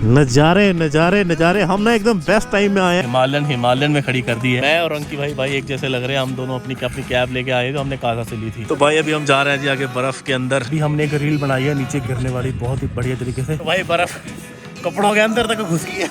नजारे नजारे नजारे, हम ना एकदम बेस्ट टाइम में आए हैं। हिमालयन में खड़ी कर दी है। मैं और अंकी भाई एक जैसे लग रहे हैं। हम दोनों अपनी कैब लेके आए जो हमने काजा से ली थी। तो भाई अभी हम जा रहे हैं जी आगे बर्फ के अंदर। अभी हमने एक रील बनाई है नीचे गिरने वाली, बहुत ही बढ़िया तरीके से। तो भाई बर्फ कपड़ों के अंदर तक घुस गई है।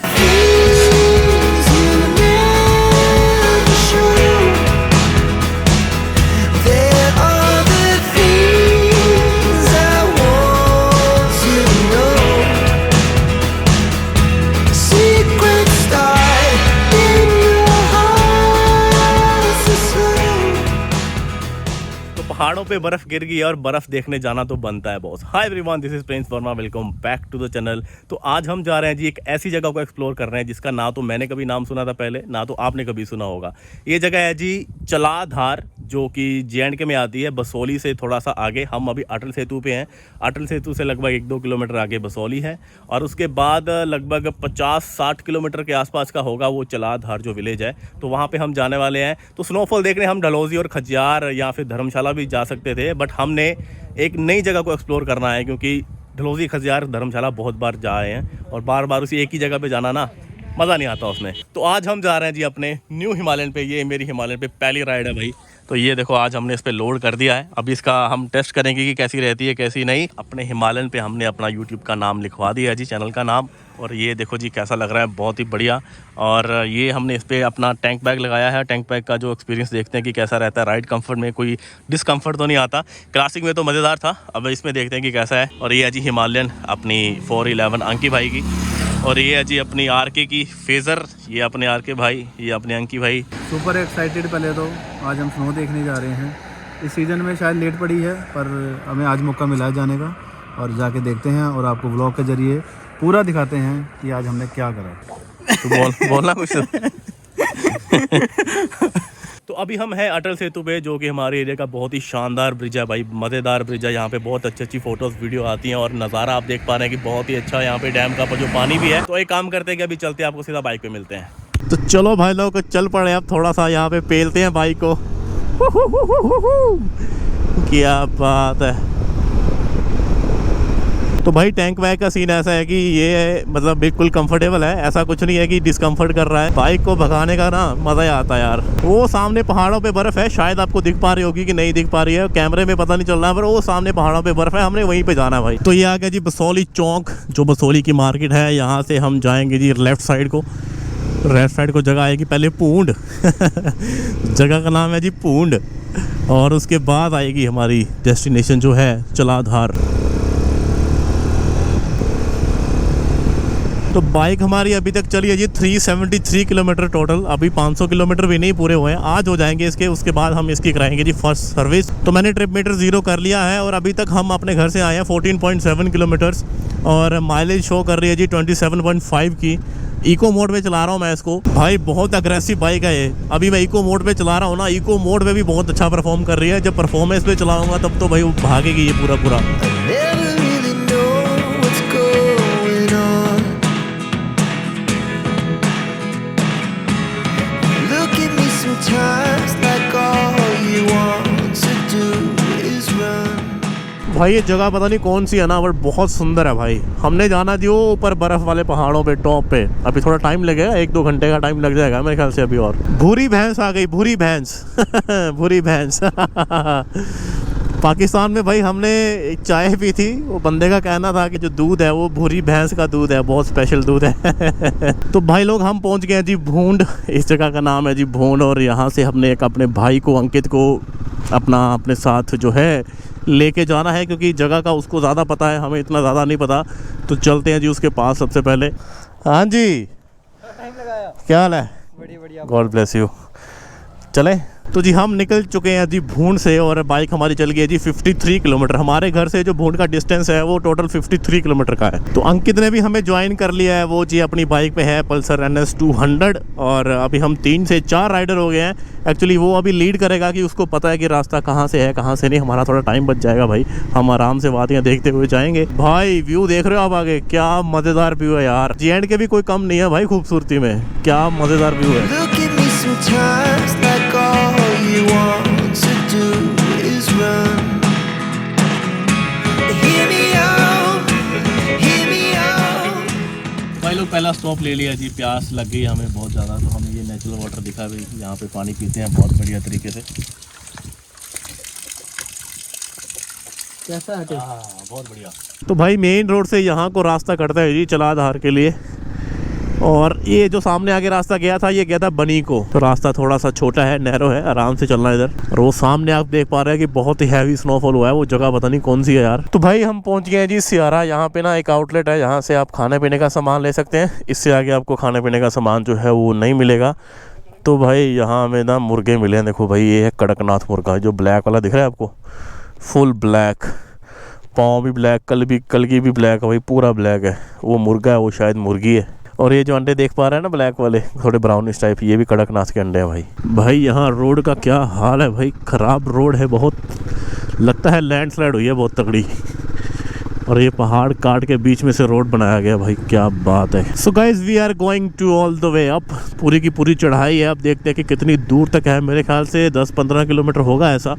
पहाड़ों पे बर्फ गिर गई है और बर्फ देखने जाना तो बनता है boss. Hi everyone, this is Prince Verma, welcome back to the channel. तो आज हम जा रहे हैं जी एक ऐसी जगह को एक्सप्लोर कर रहे हैं जिसका ना तो मैंने कभी नाम सुना था पहले, ना तो आपने कभी सुना होगा। ये जगह है जी चलाधार, जो कि JNK में आती है, बसोली से थोड़ा सा आगे। हम अभी अटल सेतु पे हैं। अटल सेतु से लगभग 1-2 किलोमीटर आगे बसोली है और उसके बाद लगभग 50-60 किलोमीटर के आसपास का होगा वो चलाधार जो विलेज है। तो वहाँ पे हम जाने वाले हैं। तो स्नोफॉल देखने हम डलहौजी और खजियार या फिर धर्मशाला भी जा सकते थे, बट हमने एक नई जगह को एक्सप्लोर करना है, क्योंकि डलहौजी, खजियार, धर्मशाला बहुत बार जा आए हैं और बार बार उसी एक ही जगह पे जाना ना मज़ा नहीं आता उसमें। तो आज हम जा रहे हैं जी अपने न्यू हिमालयन पे। ये मेरी हिमालयन पे पहली राइड है भाई। तो ये देखो आज हमने इस पे लोड कर दिया है। अभी इसका हम टेस्ट करेंगे कि कैसी रहती है कैसी नहीं। अपने हिमालयन पे हमने अपना YouTube का नाम लिखवा दिया है जी, चैनल का नाम। और ये देखो जी कैसा लग रहा है, बहुत ही बढ़िया। और ये हमने इस पर अपना टैंक बैग लगाया है। टैंक बैग का जो एक्सपीरियंस देखते हैं कि कैसा रहता है। राइड कंफर्ट में कोई डिसकंफर्ट तो नहीं आता। क्लासिक में तो मज़ेदार था, अब इसमें देखते हैं कि कैसा है। और ये है जी हिमालयन अपनी 411 अंकी भाई की। और ये है जी अपनी RK की फेज़र, ये अपने RK भाई, ये अपने अंकी भाई। Super excited. पहले तो आज हम स्नो देखने जा रहे हैं। इस सीज़न में शायद लेट पड़ी है, पर हमें आज मौका मिला है जाने का और जाके देखते हैं और आपको व्लॉग के जरिए पूरा दिखाते हैं कि आज हमने क्या करा। तो बोलना कुछ। तो अभी हम हैं अटल सेतु पे, जो कि हमारे एरिया का बहुत ही शानदार ब्रिज है भाई, मज़ेदार ब्रिज है। यहाँ पे बहुत अच्छी फ़ोटोज़ वीडियो आती हैं और नज़ारा आप देख पा रहे हैं कि बहुत ही अच्छा यहाँ पे डैम का जो पानी भी है। तो एक काम करते हैं कि अभी चलते हैं, आपको सीधा बाइक पे मिलते हैं। तो चलो भाई लोग चल पड़े, अब थोड़ा सा यहाँ पे पेलते हैं बाइक को। क्या बात है। तो भाई टैंक बैग का सीन ऐसा है कि ये मतलब बिल्कुल कंफर्टेबल है, ऐसा कुछ नहीं है कि डिस्कम्फर्ट कर रहा है। बाइक को भगाने का ना मज़ा ही आता है यार। वो सामने पहाड़ों पे बर्फ़ है, शायद आपको दिख पा रही होगी कि नहीं दिख पा रही है, कैमरे में पता नहीं चल रहा है, पर वो सामने पहाड़ों पे बर्फ़ है। हमने वहीं पे जाना है भाई। तो ये आ गया जी बसोली चौक, जो बसोली की मार्केट है। यहाँ से हम जाएंगे जी लेफ़्ट साइड को जगह आएगी पहले पूंड। जगह का नाम है जी पूंड। और उसके बाद आएगी हमारी डेस्टिनेशन जो है चलाधार। तो बाइक हमारी अभी तक चली है जी 373 किलोमीटर टोटल। अभी 500 किलोमीटर भी नहीं पूरे हुए हैं, आज हो जाएंगे इसके। उसके बाद हम इसकी कराएंगे जी फर्स्ट सर्विस। तो मैंने ट्रिप मीटर 0 कर लिया है और अभी तक हम अपने घर से आए हैं 14.7 किलोमीटर्स और माइलेज शो कर रही है जी 27.5 की। इको मोड में चला रहा हूँ मैं इसको भाई, बहुत अग्रेसिव बाइक है ये। अभी मैं इको मोड पे चला रहा हूँ ना, इको मोड में भी बहुत अच्छा परफॉर्म कर रही है। जब परफॉर्मेंस पे चलाऊंगा तब तो भाई वो भागेगी ये पूरा। भाई ये जगह पता नहीं कौन सी है ना, बट बहुत सुंदर है भाई। हमने जाना जी वो ऊपर बर्फ वाले पहाड़ों पे, टॉप पे। अभी थोड़ा टाइम लगेगा, 1-2 घंटे का टाइम लग जाएगा मेरे ख्याल से अभी। और भूरी भैंस आ गई, भूरी भैंस। भूरी भैंस। पाकिस्तान में भाई हमने एक चाय पी थी, वो बंदे का कहना था कि जो दूध है वो भूरी भैंस का दूध है, बहुत स्पेशल दूध है। तो भाई लोग हम पहुंच गए जी भूंड। इस जगह का नाम है जी भूंड। और यहाँ से हमने एक अपने भाई को, अंकित को, अपने साथ जो है लेके जाना है, क्योंकि जगह का उसको ज़्यादा पता है, हमें इतना ज़्यादा नहीं पता। तो चलते हैं जी उसके पास सबसे पहले। हाँ जी, टाइम लगाया। क्या हाल है? बढ़िया। God bless you. चले तो जी हम निकल चुके हैं जी भूंड से और बाइक हमारी चल गई है जी 53 किलोमीटर। हमारे घर से जो भूंड का डिस्टेंस है वो टोटल 53 किलोमीटर का है। तो अंकित ने भी हमें ज्वाइन कर लिया है, वो जी अपनी बाइक पे है पल्सर NS 200। और अभी हम 3 से 4 राइडर हो गए हैं। एक्चुअली वो अभी लीड करेगा कि उसको पता है कि रास्ता कहाँ से है कहाँ से नहीं। हमारा थोड़ा टाइम बच जाएगा भाई, हम आराम से वादियाँ देखते हुए जाएंगे। भाई व्यू देख रहे हो आप आगे, क्या मज़ेदार व्यू है यार। JNK भी कोई कम नहीं है भाई खूबसूरती में, क्या मज़ेदार व्यू है। भाई लोग पहला स्टॉप ले लिया जी, प्यास लग गई हमें बहुत ज़्यादा, तो हमें ये नेचुरल वाटर दिखा भाई, यहाँ पे पानी पीते हैं बहुत बढ़िया तरीके से। कैसा है? बहुत बढ़िया। तो भाई मेन रोड से यहाँ को रास्ता कटता है जी चलाधार के लिए, और ये जो सामने आगे रास्ता गया था ये गया था बनी को। तो रास्ता थोड़ा सा छोटा है, नैरो है, आराम से चलना इधर। और वो सामने आप देख पा रहे हैं कि बहुत ही हैवी स्नोफॉल हुआ है, वो जगह पता नहीं कौन सी है यार। तो भाई हम पहुंच गए हैं जी सियारा। यहाँ पे ना एक आउटलेट है, यहाँ से आप खाने पीने का सामान ले सकते हैं। इससे आगे आपको खाने पीने का सामान जो है वो नहीं मिलेगा। तो भाई यहाँ हमें ना मुर्गे मिले हैं, देखो भाई ये है कड़कनाथ मुर्गा, जो ब्लैक वाला दिख रहा है आपको, फुल ब्लैक, पाँव भी ब्लैक, कल की भी ब्लैक है भाई, पूरा ब्लैक है। वो मुर्गा है, वो शायद मुर्गी है। और ये जो अंडे देख पा रहे हैं ना ब्लैक वाले, थोड़े ब्राउनिश टाइप, ये भी कड़कनाथ के अंडे हैं भाई। भाई यहाँ रोड का क्या हाल है भाई, ख़राब रोड है बहुत, लगता है लैंडस्लाइड हुई है बहुत तगड़ी। और ये पहाड़ काट के बीच में से रोड बनाया गया भाई, क्या बात है। So guys we are going to all the way up. पूरी की पूरी चढ़ाई है, अब देखते हैं कि कितनी दूर तक है। मेरे ख्याल से 10-15 किलोमीटर होगा ऐसा।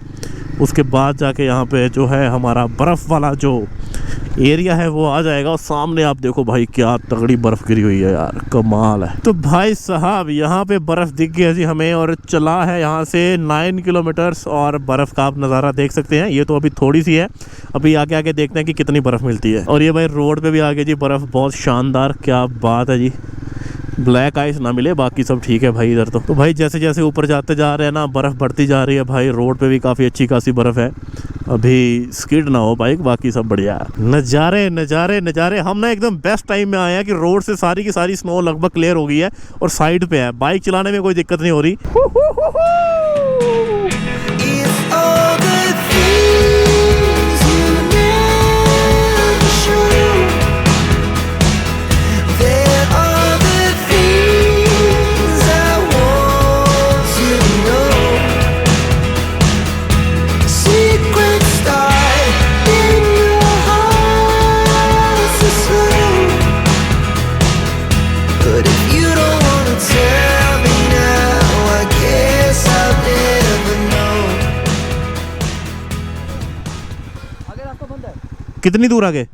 उसके बाद जाके यहाँ पे जो है हमारा बर्फ़ वाला जो एरिया है वो आ जाएगा। और सामने आप देखो भाई क्या तगड़ी बर्फ़ गिरी हुई है यार, कमाल है। तो भाई साहब यहाँ पे बर्फ़ दिख गई है जी हमें, और चला है यहाँ से 9 किलोमीटर्स, और बर्फ़ का आप नज़ारा देख सकते हैं। ये तो अभी थोड़ी सी है, अभी आगे आगे देखते हैं कि कितनी बर्फ़ मिलती है। और ये भाई रोड पे भी आगे जी बर्फ़, बहुत शानदार, क्या बात है जी। ब्लैक आइस ना मिले, बाकी सब ठीक है भाई इधर तो भाई जैसे जैसे ऊपर जाते जा रहे हैं ना, बर्फ़ बढ़ती जा रही है भाई। रोड पे भी काफ़ी अच्छी खासी बर्फ़ है, अभी स्किड ना हो बाइक, बाकी सब बढ़िया है। नज़ारे नज़ारे नज़ारे। हम ना एकदम बेस्ट टाइम में आए हैं कि रोड से सारी की सारी स्नो लगभग क्लियर हो गई है और साइड पे है, बाइक चलाने में कोई दिक्कत नहीं हो रही। कितनी दूर आगे?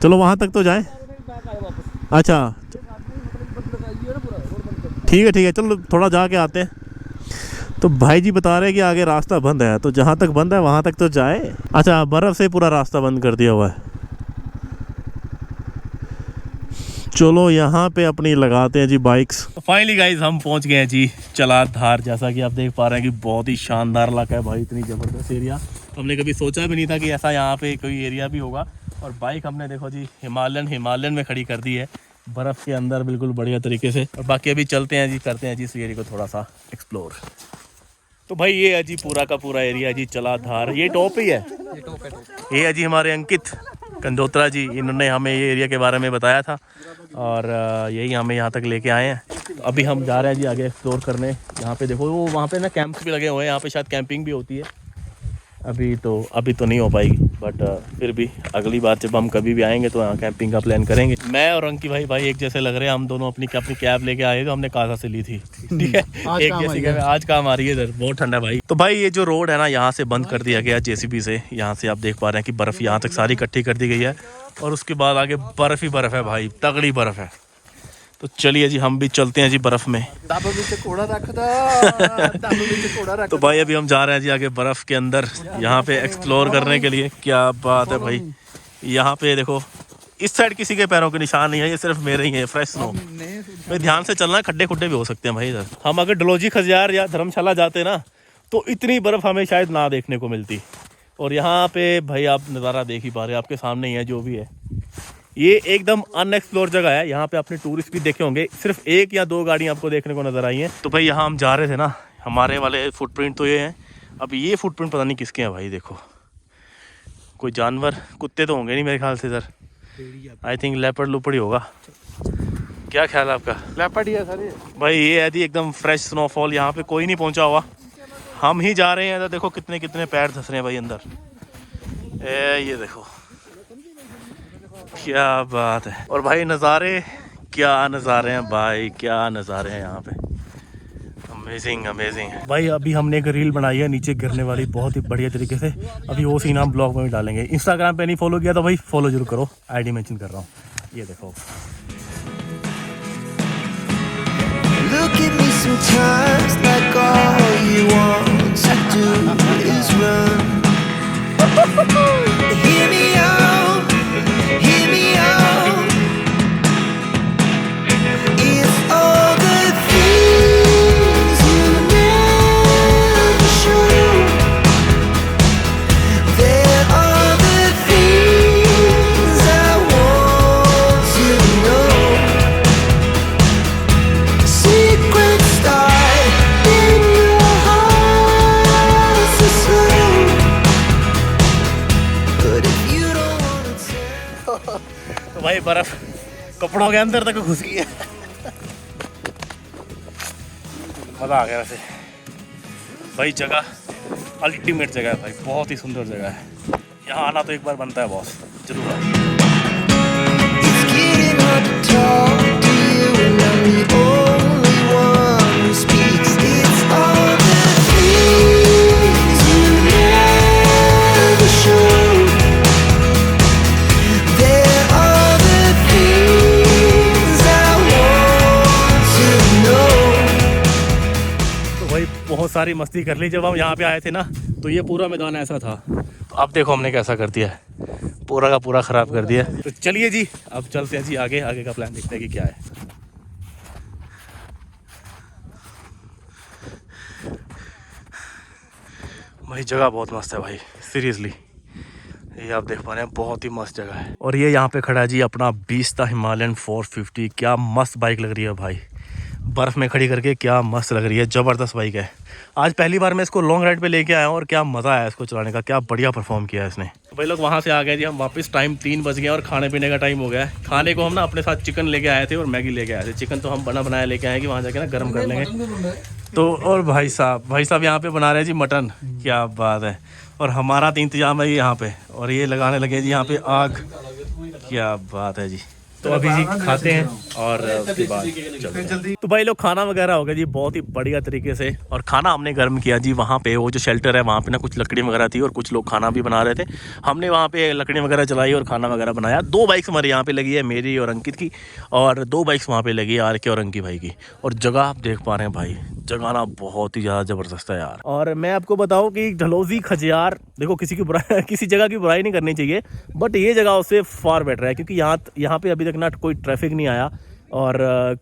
चलो वहाँ तक तो जाए। अच्छा ठीक है, चलो थोड़ा जाके आते हैं। तो भाई जी बता रहे हैं कि आगे रास्ता बंद है, तो जहाँ तक बंद है वहाँ तक तो जाए। अच्छा, बर्फ़ से पूरा रास्ता बंद कर दिया हुआ है। चलो यहाँ पे अपनी लगाते हैं जी बाइक्स। फाइनली गाइज हम पहुँच गए हैं जी चलाधार। जैसा कि आप देख पा रहे हैं कि बहुत ही शानदार इलाका है भाई, इतनी ज़बरदस्त एरिया। हमने कभी सोचा भी नहीं था कि ऐसा यहाँ पे कोई एरिया भी होगा। और बाइक हमने देखो जी हिमालयन में खड़ी कर दी है, बर्फ़ के अंदर बिल्कुल बढ़िया तरीके से। और बाकी अभी चलते हैं जी, करते हैं जी इस एरिया को थोड़ा सा एक्सप्लोर। तो भाई ये है जी पूरा का पूरा एरिया जी चलाधार, ये टॉप ही है। ये है जी हमारे अंकित कंदोत्रा जी, इन्होंने हमें ये एरिया के बारे में बताया था और यही हमें यहाँ तक लेके आए हैं। तो अभी हम जा रहे हैं जी आगे एक्सप्लोर करने। यहाँ पे देखो वो वहाँ पे ना कैंप्स भी लगे हुए हैं, यहाँ पे शायद कैंपिंग भी होती है। अभी तो नहीं हो पाएगी, बट फिर भी अगली बार जब हम कभी भी आएंगे तो यहाँ कैंपिंग का प्लान करेंगे। मैं और अंकी भाई एक जैसे लग रहे हैं। हम दोनों अपनी कैब लेके आए तो हमने कासा से ली थी, ठीक है, एक जैसी कैब। आज काम आ रही है इधर, बहुत ठंडा भाई। तो भाई ये जो रोड है ना, यहाँ से बंद कर दिया गया JCB से। यहाँ से आप देख पा रहे हैं कि बर्फ़ यहाँ तक सारी इकट्ठी कर दी गई है, और उसके बाद आगे बर्फ़ ही बर्फ़ है भाई, तगड़ी बर्फ़ है। तो चलिए जी हम भी चलते हैं जी बर्फ़ में। तो भाई अभी हम जा रहे हैं जी आगे बर्फ़ के अंदर, यहाँ पे एक्सप्लोर करने के लिए। क्या बात है भाई, यहाँ पे देखो इस साइड किसी के पैरों के निशान नहीं है, ये सिर्फ मेरे ही है, फ्रेश स्नो। भाई ध्यान से चलना, खड्डे खुड्डे भी हो सकते हैं भाई इधर। हम अगर डलहौजी खजियार या धर्मशाला जाते ना तो इतनी बर्फ़ हमें शायद ना देखने को मिलती। और यहाँ पे भाई आप नज़ारा देख ही पा रहे हैं, आपके सामने ही है जो भी है। ये एकदम अनएक्सप्लोर जगह है, यहाँ पे आपने टूरिस्ट भी देखे होंगे, सिर्फ 1 या 2 गाड़ी आपको देखने को नज़र आई हैं। तो भाई यहाँ हम जा रहे थे ना, हमारे वाले फुटप्रिंट तो ये हैं। अब ये फुटप्रिंट पता नहीं किसके हैं भाई, देखो कोई जानवर, कुत्ते तो होंगे नहीं मेरे ख्याल से इधर। आई थिंक लेपर्ड लुपड़ ही होगा। क्या ख्याल है आपका? लेपर्ड ही है सर ये। भाई ये है जी एकदम फ्रेश स्नोफॉल, यहाँ पे कोई नहीं पहुँचा हुआ, हम ही जा रहे हैं। तो देखो कितने कितने पैर धंस रहे हैं भाई अंदर। ये देखो क्या बात है। और भाई नज़ारे, क्या नज़ारे हैं भाई, क्या नज़ारे हैं यहाँ पे, अमेजिंग है भाई। अभी हमने एक रील बनाई है नीचे गिरने वाली, बहुत ही बढ़िया तरीके से। अभी वो सीन हम ब्लॉग में भी डालेंगे। इंस्टाग्राम पे नहीं फॉलो किया तो भाई फॉलो जरूर करो, ID मेंशन कर रहा हूँ। ये देखो। Look at me sometimes like all you want to do is run. Hear me out, hear me out. It's all the things you never show. There are the things I want to know. Secret start in your heart so slow. But if you don't wanna tell. तो भाई बर्फ कपड़ों के अंदर तक घुस गई है। मज़ा आ गया वैसे भाई, जगह अल्टीमेट जगह है भाई, बहुत ही सुंदर जगह है। यहाँ आना तो एक बार बनता है बॉस, जरूर आओ। It's getting hard to talk to you, and I'm the only one who speaks. It's all the things you never show. There are the things I want to know. तो भाई बहुत सारी मस्ती कर ली। जब हम यहाँ पे आए थे ना, तो ये पूरा मैदान ऐसा था, तो अब देखो हमने कैसा कर दिया है, पूरा का पूरा ख़राब कर दिया। तो चलिए जी, अब चलते हैं जी आगे, आगे का प्लान देखते हैं कि क्या है। भाई जगह बहुत मस्त है भाई, सीरियसली। ये आप देख पा रहे हैं, बहुत ही मस्त जगह है। और ये यहाँ पे खड़ा है जी अपना बीस्ता हिमालयन 450। क्या मस्त बाइक लग रही है भाई, बर्फ़ में खड़ी करके क्या मस्त लग रही है, ज़बरदस्त बाइक है। आज पहली बार मैं इसको लॉन्ग राइड पे लेके आया हूँ और क्या मज़ा आया इसको चलाने का, क्या बढ़िया परफॉर्म किया है इसने। भाई लोग वहाँ से आ गए जी हम वापस, टाइम 3 बज गया और खाने पीने का टाइम हो गया है। खाने को हम ना अपने साथ चिकन लेके आए थे और मैगी लेके आए थे। चिकन तो हम बना बनाया लेके आए कि वहाँ जाके ना गर्म कर लेंगे। तो और भाई साहब यहाँ पे बना रहे हैं जी मटन, क्या बात है। और हमारा तो इंतजाम है यहाँ पे, और ये लगाने लगे जी यहाँ पे आग, क्या बात है जी। तो अभी जी खाते हैं और उसके बाद चलते हैं। तो भाई लोग खाना वगैरह हो गया जी बहुत ही बढ़िया तरीके से, और खाना हमने गर्म किया जी। वहाँ पे वो जो शेल्टर है वहाँ पे ना कुछ लकड़ी वगैरह थी और कुछ लोग खाना भी बना रहे थे। हमने वहाँ पे लकड़ी वगैरह जलाई और खाना वगैरह बनाया। 2 बाइक्स हमारे यहाँ पे लगी है, मेरी और अंकित की, और 2 बाइक्स वहाँ पे लगी है आर के और अंकी भाई की। और जगह आप देख पा रहे हैं भाई, जगह ना बहुत ही ज़्यादा ज़बरदस्त है यार। और मैं आपको बताऊँ कि डलहौजी खजियार, देखो किसी की बुराई किसी जगह की बुराई नहीं करनी चाहिए, बट ये जगह उससे फार बेटर है, क्योंकि यहाँ पे अभी तक ना कोई ट्रैफिक नहीं आया, और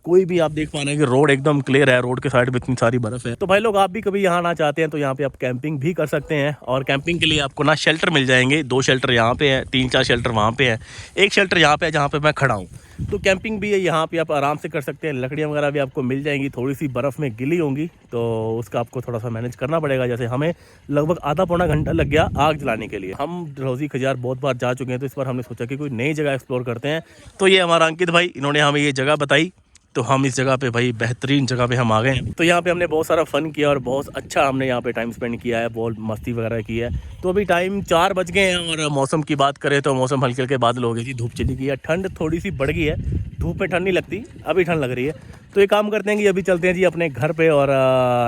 कोई भी आप देख पा रहे हैं कि रोड एकदम क्लियर है, रोड के साइड में इतनी सारी बर्फ़ है। तो भाई लोग आप भी कभी यहाँ आना चाहते हैं तो यहाँ पे आप कैंपिंग भी कर सकते हैं, और कैंपिंग के लिए आपको ना शेल्टर मिल जाएंगे। 2 शेल्टर यहाँ पे है, 3-4 शेल्टर वहाँ पे है, 1 शेल्टर यहाँ पे है जहाँ पे मैं खड़ा हूँ। तो कैंपिंग भी है यहाँ पे, आप आराम से कर सकते हैं। लकड़ियाँ वगैरह भी आपको मिल जाएंगी, थोड़ी सी बर्फ़ में गिली होंगी तो उसका आपको थोड़ा सा मैनेज करना पड़ेगा। जैसे हमें लगभग आधा पौना घंटा लग गया आग जलाने के लिए। हम डलहौजी खजियार बहुत बार जा चुके हैं, तो इस बार हमने सोचा कि कोई नई जगह एक्सप्लोर करते हैं। तो ये हमारा अंकित भाई, इन्होंने हमें ये जगह बताई, तो हम इस जगह पे भाई बेहतरीन जगह पे हम आ गए हैं। तो यहाँ पे हमने बहुत सारा फ़न किया और बहुत अच्छा हमने यहाँ पे टाइम स्पेंड किया है, बहुत मस्ती वगैरह की है। तो अभी टाइम 4 बज गए हैं, और मौसम की बात करें तो मौसम हल्के हल्के बादल हो गए जी, धूप चली गई है, ठंड थोड़ी सी बढ़ गई है। धूप में ठंड नहीं लगती, अभी ठंड लग रही है। तो ये काम करते हैं कि अभी चलते हैं जी अपने घर पे, और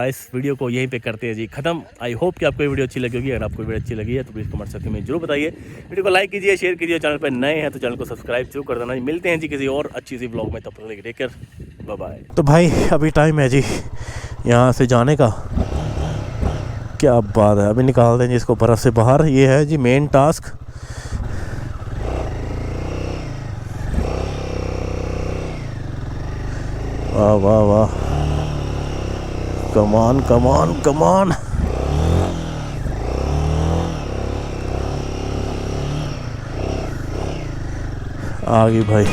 इस वीडियो को यहीं पे करते हैं जी ख़त्म। आई होप कि आपको ये वीडियो अच्छी लगी होगी। अगर आपको वीडियो अच्छी लगी है तो प्लीज़ कमेंट सेक्शन में जरूर बताइए। वीडियो को लाइक कीजिए, शेयर कीजिए, चैनल पर नए हैं तो चैनल को सब्सक्राइब जरूर कर देना। मिलते हैं जी किसी और अच्छी सी व्लॉग में, तब तक टेक केयर, बाय बाय। तो भाई अभी टाइम है जी यहाँ से जाने का, क्या बात है। अभी निकाल दें जी इसको बर्फ़ से बाहर, ये है जी मेन टास्क। वाह वाह वाह, कमान कमान कमान। आ गई भाई।